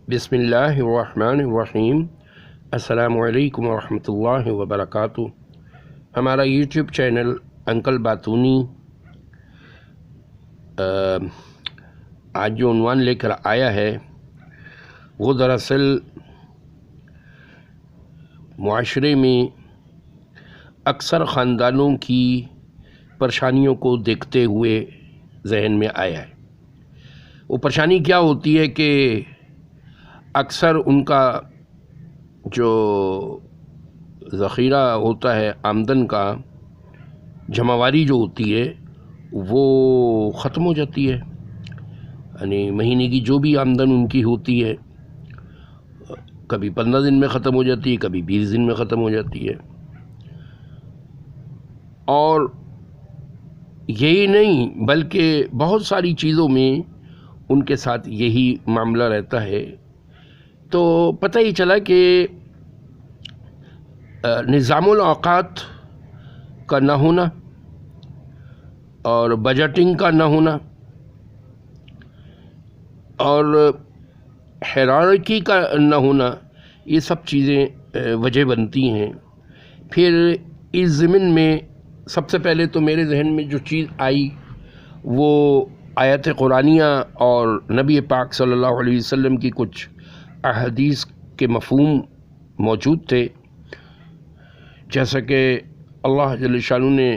بسم اللہ الرحمن الرحیم۔ السلام علیکم ورحمۃ اللہ وبرکاتہ۔ ہمارا یوٹیوب چینل انکل باتونی آج جو عنوان لے کر آیا ہے وہ دراصل معاشرے میں اکثر خاندانوں کی پریشانیوں کو دیکھتے ہوئے ذہن میں آیا ہے۔ وہ پریشانی کیا ہوتی ہے کہ اکثر ان کا جو ذخیرہ ہوتا ہے آمدن کا، جمعواری جو ہوتی ہے وہ ختم ہو جاتی ہے، یعنی مہینے کی جو بھی آمدن ان کی ہوتی ہے کبھی 15 دن میں ختم ہو جاتی ہے، کبھی 20 دن میں ختم ہو جاتی ہے۔ اور یہی نہیں بلکہ بہت ساری چیزوں میں ان کے ساتھ یہی معاملہ رہتا ہے۔ تو پتہ ہی چلا کہ نظام الاوقات کا نہ ہونا اور بجٹنگ کا نہ ہونا اور ہیرارکی کا نہ ہونا، یہ سب چیزیں وجہ بنتی ہیں۔ پھر اس ضمن میں سب سے پہلے تو میرے ذہن میں جو چیز آئی وہ آیت قرآنیہ اور نبی پاک صلی اللہ علیہ وسلم کی کچھ احادیث کے مفہوم موجود تھے، جیسا کہ اللہ جل شانہ نے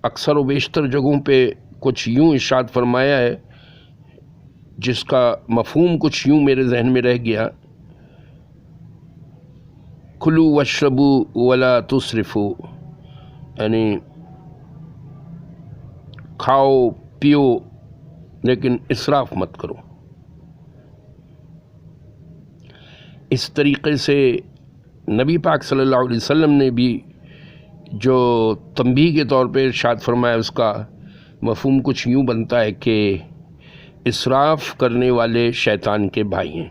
اکثر و بیشتر جگہوں پہ کچھ یوں ارشاد فرمایا ہے جس کا مفہوم کچھ یوں میرے ذہن میں رہ گیا: کلوا واشربوا ولا تسرفوا، یعنی کھاؤ پیو لیکن اسراف مت کرو۔ اس طریقے سے نبی پاک صلی اللہ علیہ وسلم نے بھی جو تنبیہ کے طور پہ ارشاد فرمایا، اس کا مفہوم کچھ یوں بنتا ہے کہ اسراف کرنے والے شیطان کے بھائی ہیں۔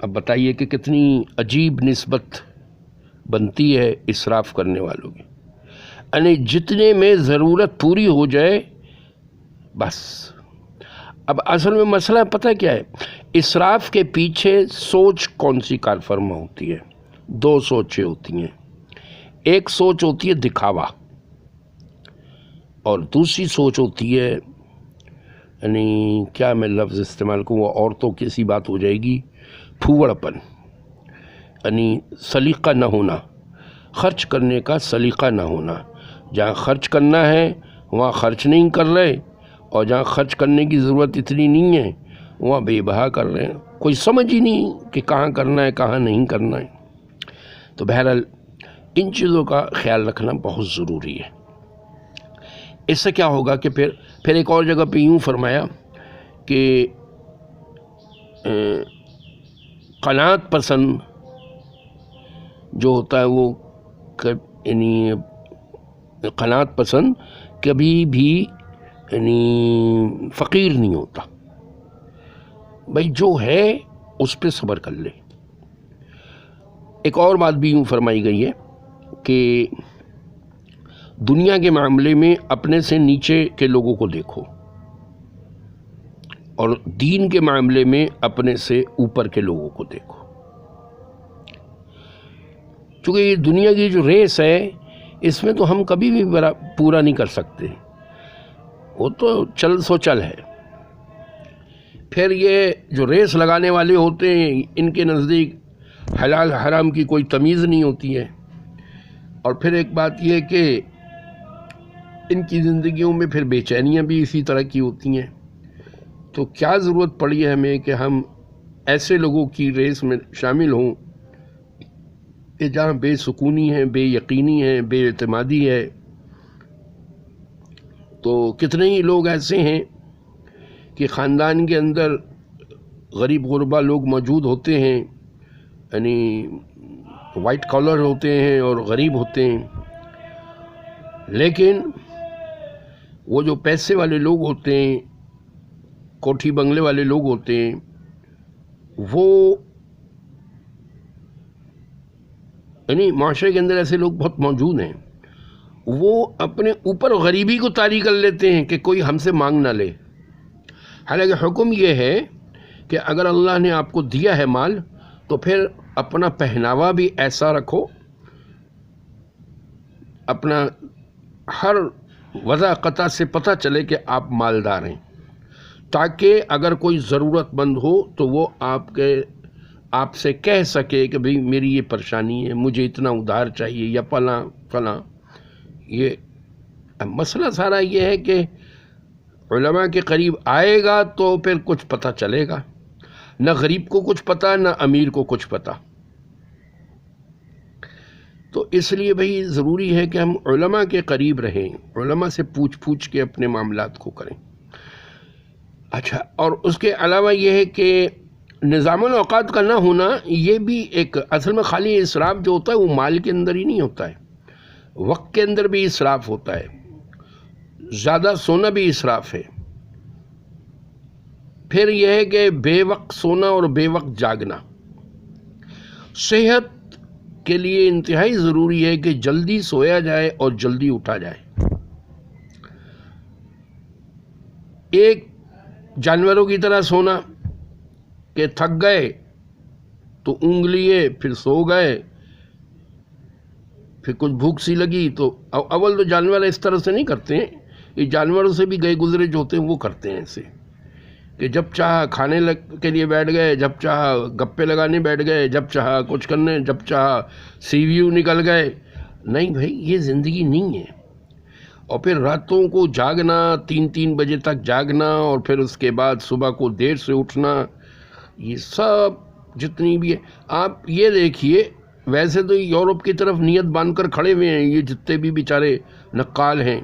اب بتائیے کہ کتنی عجیب نسبت بنتی ہے اسراف کرنے والوں کی، یعنی جتنے میں ضرورت پوری ہو جائے بس۔ اب اصل میں مسئلہ پتہ کیا ہے؟ اسراف کے پیچھے سوچ کون سی کار فرما ہوتی ہے؟ دو سوچیں ہوتی ہیں۔ ایک سوچ ہوتی ہے دکھاوا، اور دوسری سوچ ہوتی ہے، یعنی کیا میں لفظ استعمال کروں، وہ عورتوں کی سی بات ہو جائے گی، پھوڑ پن، یعنی سلیقہ نہ ہونا، خرچ کرنے کا سلیقہ نہ ہونا۔ جہاں خرچ کرنا ہے وہاں خرچ نہیں کر رہے، اور جہاں خرچ کرنے کی ضرورت اتنی نہیں ہے وہاں بے بہا کر رہے ہیں، کوئی سمجھ ہی نہیں کہ کہاں کرنا ہے کہاں نہیں کرنا ہے۔ تو بہرحال ان چیزوں کا خیال رکھنا بہت ضروری ہے۔ اس سے کیا ہوگا کہ پھر ایک اور جگہ پہ یوں فرمایا کہ قناعت پسند جو ہوتا ہے وہ یعنی قناعت پسند کبھی بھی یعنی فقیر نہیں ہوتا، بھائی جو ہے اس پہ صبر کر لے۔ ایک اور بات بھی یوں فرمائی گئی ہے کہ دنیا کے معاملے میں اپنے سے نیچے کے لوگوں کو دیکھو، اور دین کے معاملے میں اپنے سے اوپر کے لوگوں کو دیکھو۔ چونکہ یہ دنیا کی جو ریس ہے اس میں تو ہم کبھی بھی پورا نہیں کر سکتے، وہ تو چل سو چل ہے۔ پھر یہ جو ریس لگانے والے ہوتے ہیں ان کے نزدیک حلال حرام کی کوئی تمیز نہیں ہوتی ہے۔ اور پھر ایک بات یہ کہ ان کی زندگیوں میں پھر بے چینیاں بھی اسی طرح کی ہوتی ہیں۔ تو کیا ضرورت پڑی ہے ہمیں کہ ہم ایسے لوگوں کی ریس میں شامل ہوں کہ جہاں بے سکونی ہے، بے یقینی ہے، بے اعتمادی ہے۔ تو کتنے ہی لوگ ایسے ہیں کہ خاندان کے اندر غریب غربا لوگ موجود ہوتے ہیں، یعنی وائٹ کالر ہوتے ہیں اور غریب ہوتے ہیں، لیکن وہ جو پیسے والے لوگ ہوتے ہیں، کوٹھی بنگلے والے لوگ ہوتے ہیں، وہ یعنی معاشرے کے اندر ایسے لوگ بہت موجود ہیں، وہ اپنے اوپر غریبی کو طاری کر لیتے ہیں کہ کوئی ہم سے مانگ نہ لے۔ حالانکہ حکم یہ ہے کہ اگر اللہ نے آپ کو دیا ہے مال تو پھر اپنا پہناوا بھی ایسا رکھو، اپنا ہر وضع قطع سے پتہ چلے کہ آپ مالدار ہیں، تاکہ اگر کوئی ضرورت مند ہو تو وہ آپ سے کہہ سکے کہ بھئی میری یہ پریشانی ہے، مجھے اتنا ادھار چاہیے یا فلاں فلاں۔ یہ مسئلہ سارا یہ ہے کہ علماء کے قریب آئے گا تو پھر کچھ پتہ چلے گا، نہ غریب کو کچھ پتہ نہ امیر کو کچھ پتہ۔ تو اس لیے بھئی ضروری ہے کہ ہم علماء کے قریب رہیں، علماء سے پوچھ کے اپنے معاملات کو کریں۔ اچھا، اور اس کے علاوہ یہ ہے کہ نظام الاوقات کا نہ ہونا یہ بھی ایک، اصل میں خالی اسراف جو ہوتا ہے وہ مال کے اندر ہی نہیں ہوتا ہے، وقت کے اندر بھی اسراف ہوتا ہے، زیادہ سونا بھی اسراف ہے، پھر یہ ہے کہ بے وقت سونا اور بے وقت جاگنا۔ صحت کے لیے انتہائی ضروری ہے کہ جلدی سویا جائے اور جلدی اٹھا جائے۔ ایک جانوروں کی طرح سونا کہ تھک گئے تو اونگ لیے پھر سو گئے، پھر کچھ بھوک سی لگی تو اول تو جانور اس طرح سے نہیں کرتے ہیں، یہ جانوروں سے بھی گئے گزرے جو ہوتے ہیں وہ کرتے ہیں ایسے کہ جب چاہا کھانے کے لیے بیٹھ گئے، جب چاہا گپے لگانے بیٹھ گئے، جب چاہا کچھ کرنے، جب چاہا سی ویو نکل گئے۔ نہیں بھائی، یہ زندگی نہیں ہے۔ اور پھر راتوں کو جاگنا، 3 بجے تک جاگنا، اور پھر اس کے بعد صبح کو دیر سے اٹھنا، یہ سب جتنی بھی ہے، آپ یہ دیکھیے، ویسے تو یورپ کی طرف نیت باندھ کر کھڑے ہوئے ہیں یہ جتنے بھی بیچارے نقال ہیں،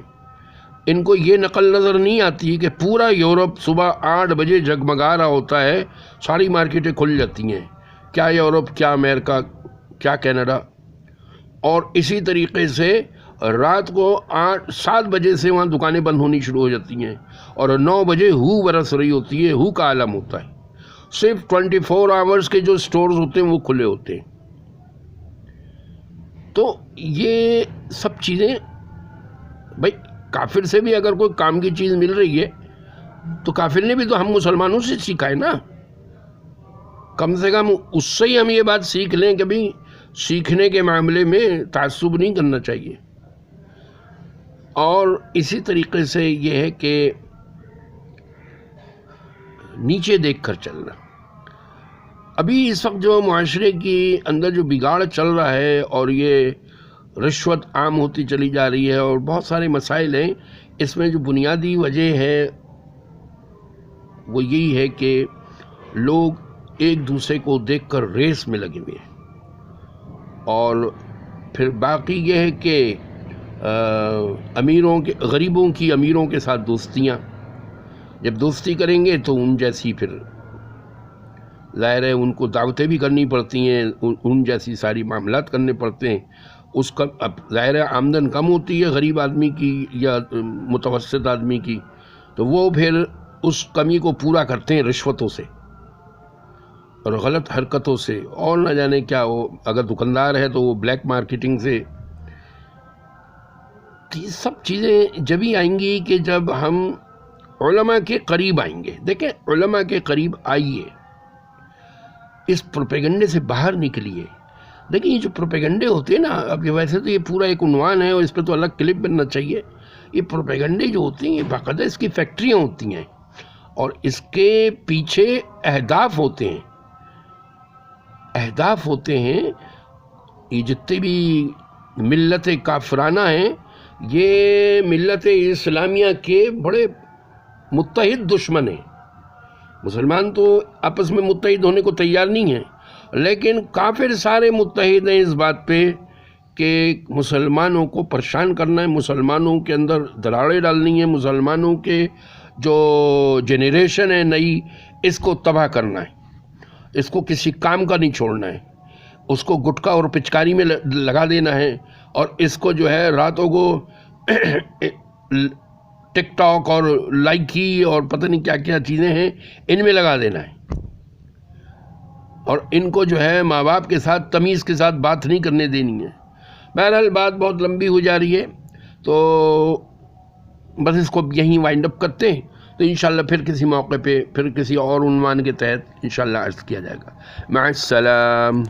ان کو یہ نقل نظر نہیں آتی کہ پورا یورپ صبح 8 بجے جگمگا رہا ہوتا ہے، ساری مارکیٹیں کھل جاتی ہیں، کیا یورپ، کیا امریکہ، کیا کینیڈا۔ اور اسی طریقے سے رات کو 7 بجے سے وہاں دکانیں بند ہونی شروع ہو جاتی ہیں، اور 9 بجے ہو برس رہی ہوتی ہے، ہو کا عالم ہوتا ہے، صرف 24 آورز کے جو سٹورز ہوتے ہیں وہ کھلے ہوتے ہیں۔ تو یہ سب چیزیں بھائی، کافر سے بھی اگر کوئی کام کی چیز مل رہی ہے تو کافر نے بھی تو ہم مسلمانوں سے سیکھا ہے نا، کم سے کم اس سے ہی ہم یہ بات سیکھ لیں کہ بھئی سیکھنے کے معاملے میں تعصب نہیں کرنا چاہیے۔ اور اسی طریقے سے یہ ہے کہ نیچے دیکھ کر چلنا۔ ابھی اس وقت جو معاشرے کی اندر جو بگاڑ چل رہا ہے، اور یہ رشوت عام ہوتی چلی جا رہی ہے، اور بہت سارے مسائل ہیں، اس میں جو بنیادی وجہ ہے وہ یہی ہے کہ لوگ ایک دوسرے کو دیکھ کر ریس میں لگے ہوئے ہیں، اور پھر باقی یہ ہے کہ غریبوں کی امیروں کے ساتھ دوستیاں، جب دوستی کریں گے تو ان جیسی پھر ظاہر ہے ان کو دعوتیں بھی کرنی پڑتی ہیں، ان جیسی ساری معاملات کرنے پڑتے ہیں۔ اس کا اب ظاہر ہے آمدن کم ہوتی ہے غریب آدمی کی یا متوسط آدمی کی، تو وہ پھر اس کمی کو پورا کرتے ہیں رشوتوں سے اور غلط حرکتوں سے، اور نہ جانے کیا، وہ اگر دکاندار ہے تو وہ بلیک مارکیٹنگ سے۔ یہ سب چیزیں جبھی آئیں گی کہ جب ہم علماء کے قریب آئیں گے۔ دیکھیں، علماء کے قریب آئیے، اس پروپیگنڈے سے باہر نکلیے۔ دیکھیں، یہ جو پروپیگنڈے ہوتے ہیں نا، اب یہ ویسے تو یہ پورا ایک عنوان ہے اور اس پہ تو الگ کلپ بننا چاہیے۔ یہ پروپیگنڈے جو ہوتے ہیں یہ باقاعدہ اس کی فیکٹریاں ہوتی ہیں، اور اس کے پیچھے اہداف ہوتے ہیں، یہ جتنے بھی ملت کافرانہ ہیں، یہ ملت اسلامیہ کے بڑے متحد دشمن ہیں۔ مسلمان تو آپس میں متحد ہونے کو تیار نہیں ہیں، لیکن کافر سارے متحد ہیں اس بات پہ کہ مسلمانوں کو پریشان کرنا ہے، مسلمانوں کے اندر دراڑیں ڈالنی ہے، مسلمانوں کے جو جنریشن ہے نئی، اس کو تباہ کرنا ہے، اس کو کسی کام کا نہیں چھوڑنا ہے، اس کو گٹکا اور پچکاری میں لگا دینا ہے، اور اس کو جو ہے راتوں کو ٹک ٹاک اور لائکی اور پتہ نہیں کیا کیا چیزیں ہیں ان میں لگا دینا ہے، اور ان کو جو ہے ماں باپ کے ساتھ تمیز کے ساتھ بات نہیں کرنے دینی ہے۔ بہرحال بات بہت لمبی ہو جا رہی ہے، تو بس اس کو یہیں وائنڈ اپ کرتے ہیں۔ تو انشاءاللہ پھر کسی موقع پہ پھر کسی اور عنوان کے تحت انشاءاللہ عرض کیا جائے گا۔ مع السلام۔